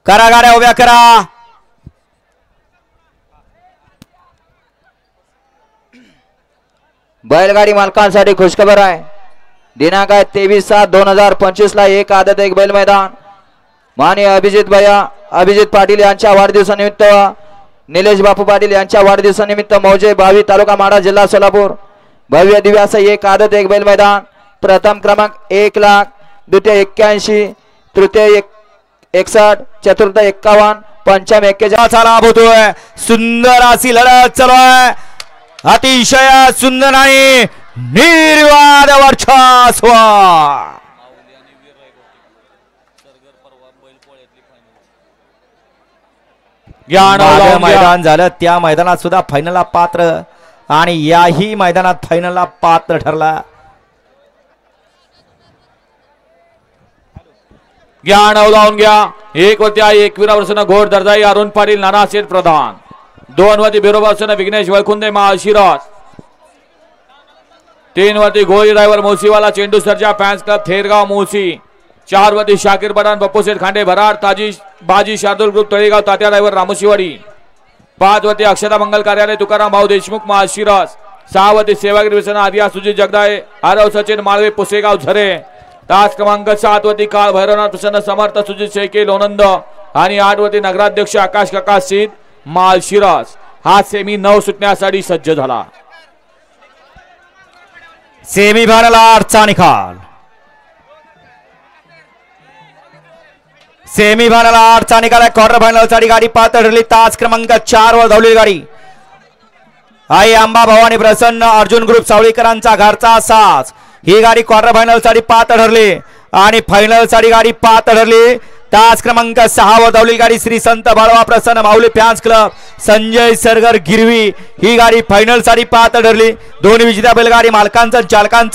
करा गाड्या उभ्या करा. बैलगाडी मालकांसाठी खुशखबर आहे. दिनांक 23/7/2025 ला एक आदत एक बैल मैदान. माननीय अभिजित पाटील यांच्या वाढदिवसानिमित्त, निलेश बापू पाटील यांच्या वाढदिवसानिमित्त मौजे भावी तालुका माढा जिल्हा सोलापूर भव्य दिव्य असं एक आदत एक बैल मैदान. प्रथम क्रमांक 1 लाख, द्वितीय 81, तृतीय 61, चतुर्थ 51, पंचम 41 चा लाभ होतोय. सुंदर अशी लढत चालू आहे. अतिशय सुंदर आणि निर्वाद वर्चस्व. मैदान झालं त्या मैदानात सुद्धा फायनलला पात्र आणि याही मैदानात फायनलला पात्र ठरला. घ्या नाव लावून घ्या. 1 वरती आहे 21 वर्षांना घोड दर्जाई अरुण पाटील नाना शेठ प्रधान. 2 वरती बिरोबा विघ्नेश वैकुंदे महाशिराज. 3 वरती गोळी ड्रायव्हर मोसीवाला चेंडू सर्जा फॅन्स क्लब थेरगाव मोसी. 4 वरती शाकीर पठाण बप्पू शेठ खांडे भराड ताजी बाजी शार्दूल ग्रुप तळेगाव तात्या ड्रायव्हर रामोशीवाडी. 5 वरती अक्षता मंगल कार्यालय तुकाराम भाऊ देशमुख महाशिराज. 6 वरती सेवागिरी व्यसन आदिया सुजित जगदाळे आरव सचिन माळवे पुसेगाव झरे. तास क्रमांक 7 वरती काळ भैरवनाथ प्रसन्न समर्थ सुजित शेके लोणंद आणि 8 वरती नगराध्यक्ष आकाश काका सिद्ध माळशिराज. हा सेमी 9 सुटण्यासाठी सज्ज झाला. सेमी फायनल 8चा निकाल. सेमी फायनल 8चा निकाल आहे. क्वार्टर फायनल साठी गाडी पात्र ठरली. तास क्रमांक 4 वर धावलेली गाडी आई अंबा भवानी प्रसन्न अर्जुन ग्रुप सावळीकरांचा घरचा साज. ही गाडी क्वार्टर फायनल साठी पात्र ठरली आणि फायनल साठी गाडी पात्र ठरली. तास क्रमांक 6 वर धावलेली गाडी श्री संत बाळवा प्रसन्न माऊली फॅन्स क्लब संजय सरगर गिरवी. ही गाडी फायनल साठी पात्र ठरली. दोन्ही विजेत्या बैलगाडी मालकांचा चालकांचा